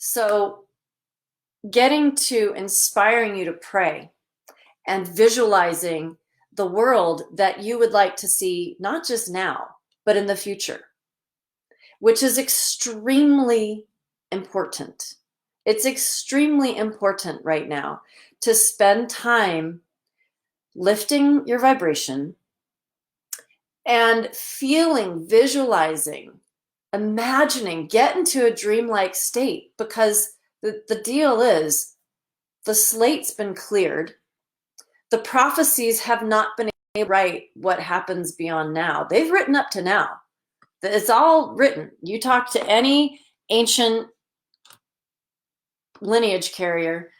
So getting to inspiring you to pray and visualizing the world that you would like to see, not just now, but in the future, which is extremely important. It's extremely important right now to spend time lifting your vibration and feeling, visualizing, imagining, get into a dreamlike state, because the deal is the slate's been cleared. The prophecies have not been able to write what happens beyond now. They've written up to now. It's all written. You talk to any ancient lineage carrier,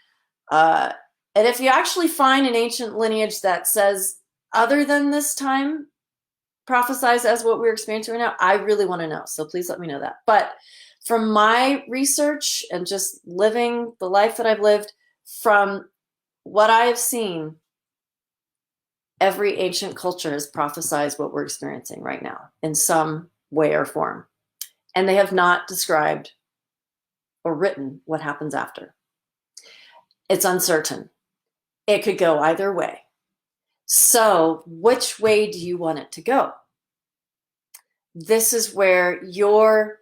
and if you actually find an ancient lineage that says other than this time prophesies as what we're experiencing right now, I really want to know. So please let me know that. But from my research and just living the life that I've lived, from what I have seen, every ancient culture has prophesied what we're experiencing right now in some way or form. And they have not described or written what happens after. It's uncertain. It could go either way. So which way do you want it to go? This is where your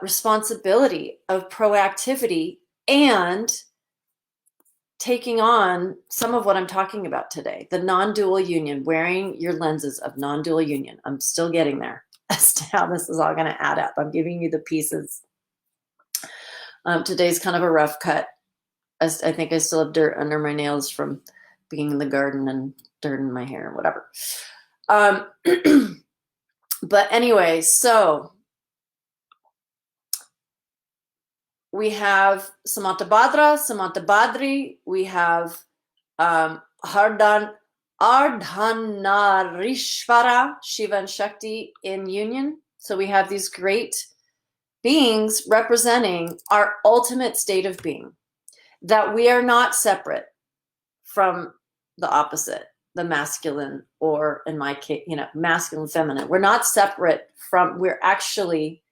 responsibility of proactivity and taking on some of what I'm talking about today, the non-dual union, wearing your lenses of non-dual union. I'm still getting there as to how this is all going to add up. I'm giving you the pieces. Today's kind of a rough cut. I think I still have dirt under my nails from being in the garden and dirt in my hair, whatever. But anyway, so we have Samantabhadra, Samantabhadri, we have Ardhanarishvara, Shiva and Shakti in union. So we have these great beings representing our ultimate state of being, that we are not separate from the opposite, the masculine, or in my case, masculine, feminine. We're not separate from, we're actually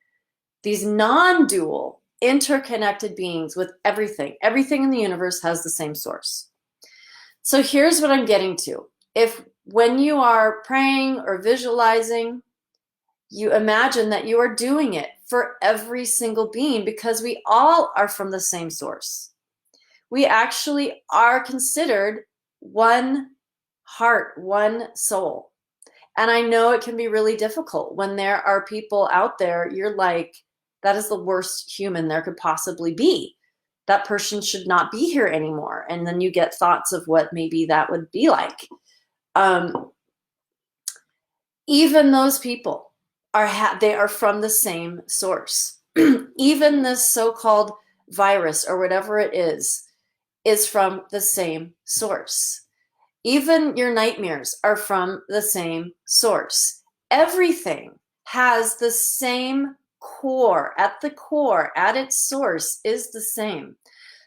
these non-dual, interconnected beings with everything. Everything in the universe has the same source. So here's what I'm getting to. If when you are praying or visualizing, you imagine that you are doing it for every single being, because we all are from the same source. We actually are considered one heart, one soul. And I know it can be really difficult when there are people out there, you're like, that is the worst human there could possibly be. That person should not be here anymore. And then you get thoughts of what maybe that would be like. Even those people they are from the same source. Even this so-called virus or whatever it is from the same source. Even your nightmares are from the same source. Everything has the same core. At the core, at its source, is the same.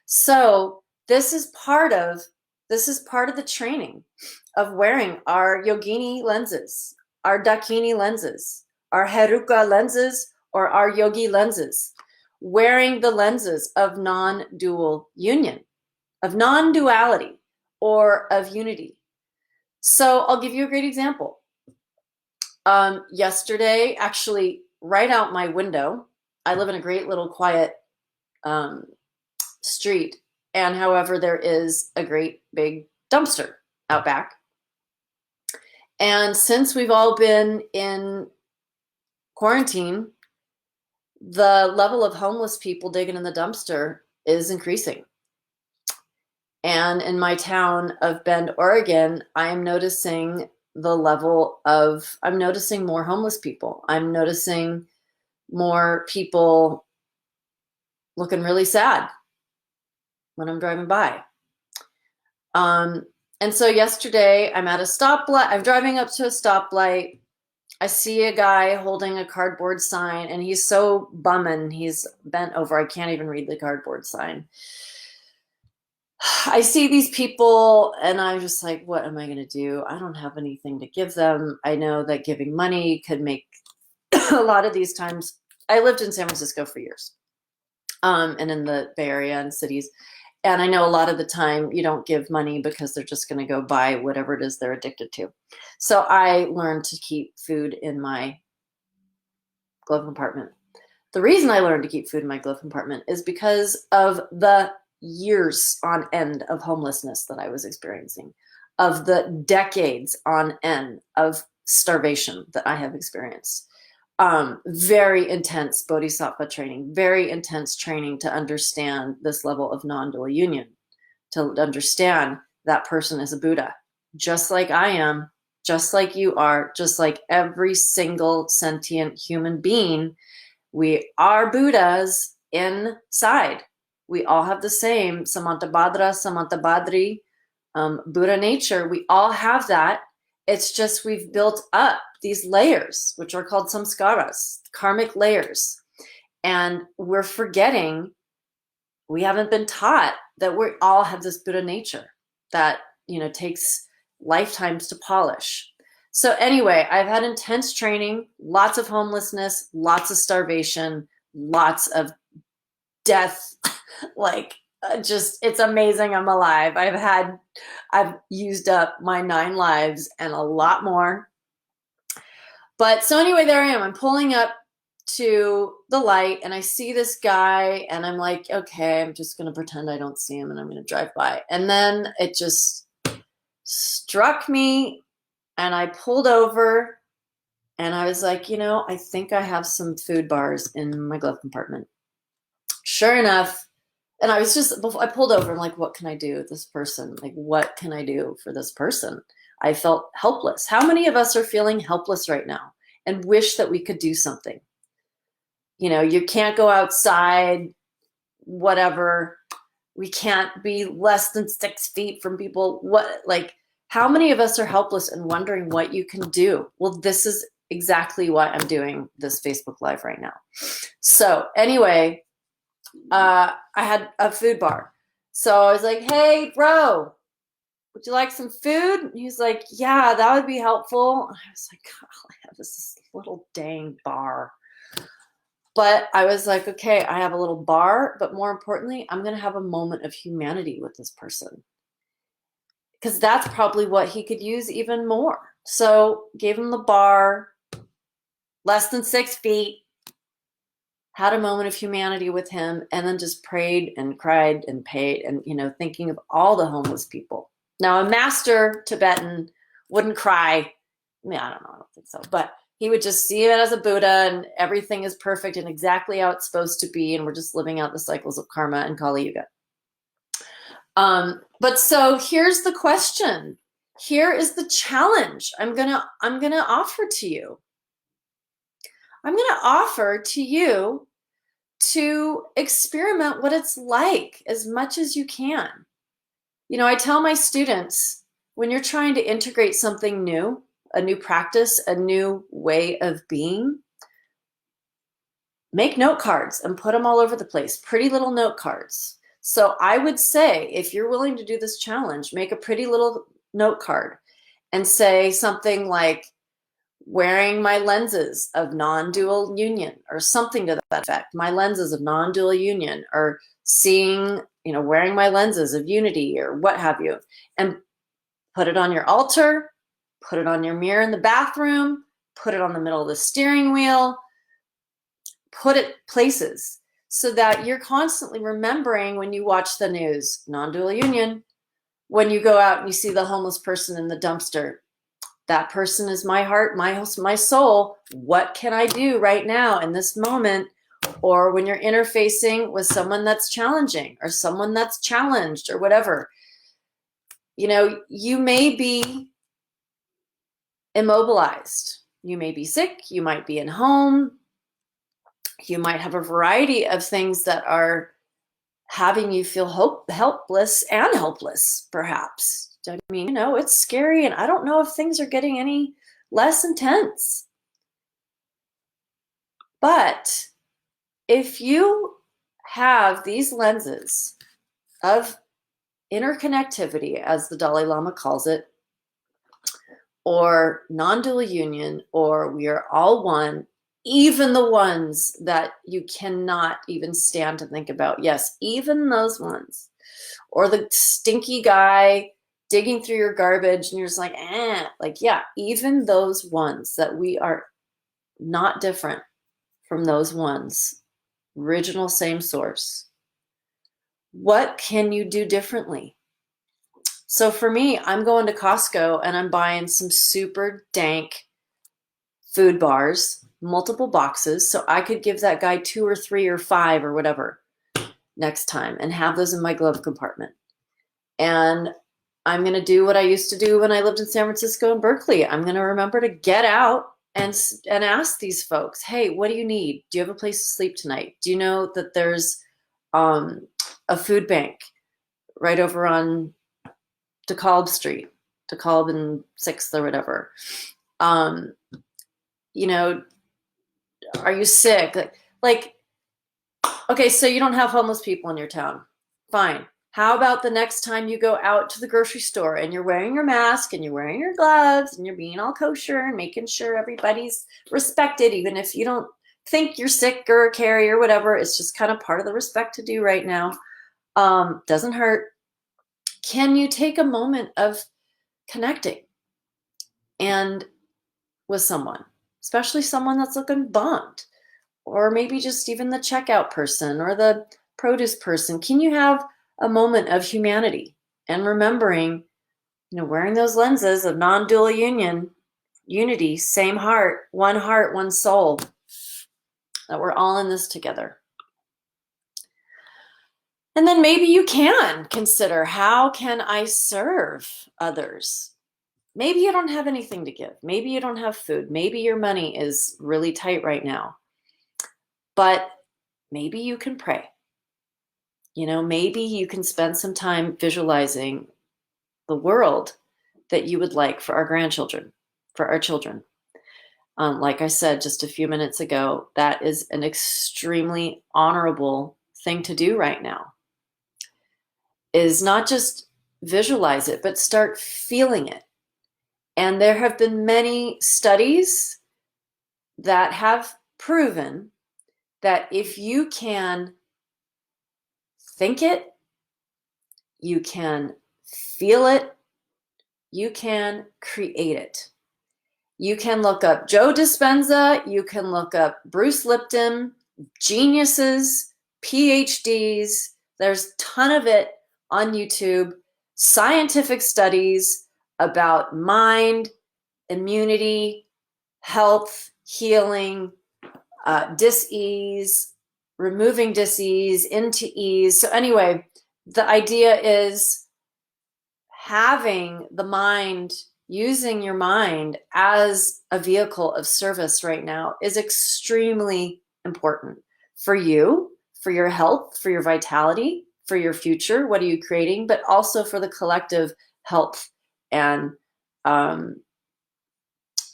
So this is part of the training of wearing our Yogini lenses, our Dakini lenses, our Heruka lenses, or our Yogi lenses. Wearing the lenses of non-dual union, of non-duality, or of unity. So I'll give you a great example. Yesterday, actually, right out my window, I live in a great little quiet street, and however, there is a great big dumpster out back. And since we've all been in quarantine, the level of homeless people digging in the dumpster is increasing. And in my town of Bend, Oregon, I'm noticing I'm noticing more homeless people. I'm noticing more people looking really sad when I'm driving by. And so yesterday I'm at a stoplight. I'm driving up to a stoplight. I see a guy holding a cardboard sign, and he's so bumming. He's bent over. I can't even read the cardboard sign. I see these people and I'm just like, what am I going to do? I don't have anything to give them. I know that giving money could make a lot of these times. I lived in San Francisco for years. and in the Bay Area and cities. And I know a lot of the time you don't give money because they're just going to go buy whatever it is they're addicted to. So I learned to keep food in my glove compartment. The reason I learned to keep food in my glove compartment is because of the years on end of homelessness that I was experiencing, of the decades on end of starvation that I have experienced. Very intense bodhisattva training, very intense training to understand this level of non-dual union, to understand that person is a Buddha, just like I am, just like you are, just like every single sentient human being. We are Buddhas inside. We all have the same Samantabhadra, Samantabhadri, Buddha nature. We all have that. It's just we've built up these layers, which are called samskaras, karmic layers. And we're forgetting, we haven't been taught that we all have this Buddha nature that, takes lifetimes to polish. So anyway, I've had intense training, lots of homelessness, lots of starvation, lots of death. It's amazing I'm alive. I've used up my 9 lives and a lot more. But so anyway, there I am. I'm pulling up to the light and I see this guy and I'm like, okay, I'm just going to pretend I don't see him and I'm going to drive by. And then it just struck me and I pulled over and I was like, I think I have some food bars in my glove compartment. Sure enough. And I pulled over. I'm like, what can I do with this person? Like, what can I do for this person? I felt helpless. How many of us are feeling helpless right now and wish that we could do something? You can't go outside, whatever. We can't be less than 6 feet from people. How many of us are helpless and wondering what you can do? Well, this is exactly why I'm doing this Facebook Live right now. So anyway, I had a food bar. So I was like, hey, bro, would you like some food? And he's like, yeah, that would be helpful. And I was like, God, all I have is this little dang bar. But I was like, okay, I have a little bar, but more importantly, I'm going to have a moment of humanity with this person. Because that's probably what he could use even more. So gave him the bar, less than 6 feet, had a moment of humanity with him, and then just prayed and cried and paid and, thinking of all the homeless people. Now, a master Tibetan wouldn't cry. I mean, I don't know. I don't think so. But he would just see it as a Buddha and everything is perfect and exactly how it's supposed to be. And we're just living out the cycles of karma and Kali Yuga. But so here's the question. Here is the challenge I'm gonna offer to you. I'm gonna offer to you to experiment what it's like as much as you can. I tell my students, when you're trying to integrate something new, a new practice, a new way of being, make note cards and put them all over the place, pretty little note cards. So I would say, if you're willing to do this challenge, make a pretty little note card and say something like, wearing my lenses of non-dual union, or something to that effect, my lenses of non-dual union, or seeing, wearing my lenses of unity, or what have you, and put it on your altar, put it on your mirror in the bathroom, put it on the middle of the steering wheel, put it places so that you're constantly remembering when you watch the news, non-dual union, when you go out and you see the homeless person in the dumpster, that person is my heart, my soul. What can I do right now in this moment? Or when you're interfacing with someone that's challenging or someone that's challenged or whatever, you may be immobilized. You may be sick. You might be in home. You might have a variety of things that are having you feel helpless and helpless, perhaps. I mean, it's scary, and I don't know if things are getting any less intense. But if you have these lenses of interconnectivity, as the Dalai Lama calls it, or non-dual union, or we are all one, even the ones that you cannot even stand to think about. Yes, even those ones. Or the stinky guy digging through your garbage and you're just like, like, yeah, even those ones that we are not different from those ones, original, same source. What can you do differently? So for me, I'm going to Costco and I'm buying some super dank food bars, multiple boxes, so I could give that guy 2 or 3 or 5 or whatever next time and have those in my glove compartment. And I'm going to do what I used to do when I lived in San Francisco and Berkeley. I'm going to remember to get out and ask these folks, hey, what do you need? Do you have a place to sleep tonight? Do you know that there's a food bank right over on DeKalb Street, DeKalb and 6th or whatever? You know, are you sick? Like, okay, so you don't have homeless people in your town. Fine. How about the next time you go out to the grocery store and you're wearing your mask and you're wearing your gloves and you're being all kosher and making sure everybody's respected, even if you don't think you're sick or carry or whatever. It's just kind of part of the respect to do right now. Doesn't hurt. Can you take a moment of connecting and with someone, especially someone that's looking bummed, or maybe just even the checkout person or the produce person? Can you have a moment of humanity and remembering, wearing those lenses of non-dual unity, same heart, one soul, that we're all in this together. And then maybe you can consider, how can I serve others? Maybe you don't have anything to give. Maybe you don't have food. Maybe your money is really tight right now. But maybe you can pray. Maybe you can spend some time visualizing the world that you would like for our grandchildren, for our children. Like I said just a few minutes ago, that is an extremely honorable thing to do right now, is not just visualize it, but start feeling it. And there have been many studies that have proven that if you can think it, you can feel it, you can create it. You can look up Joe Dispenza, you can look up Bruce Lipton, geniuses, PhDs. There's a ton of it on YouTube. Scientific studies about mind, immunity, health, healing, dis-ease, removing dis-ease into ease. So anyway, the idea is having the mind, using your mind as a vehicle of service right now is extremely important for you, for your health, for your vitality, for your future. What are you creating? But also for the collective health and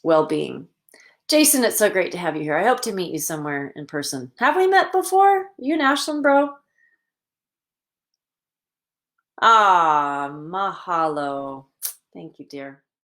well-being. Jason, it's so great to have you here. I hope to meet you somewhere in person. Have we met before? You and Ashlyn, bro? Ah, mahalo. Thank you, dear.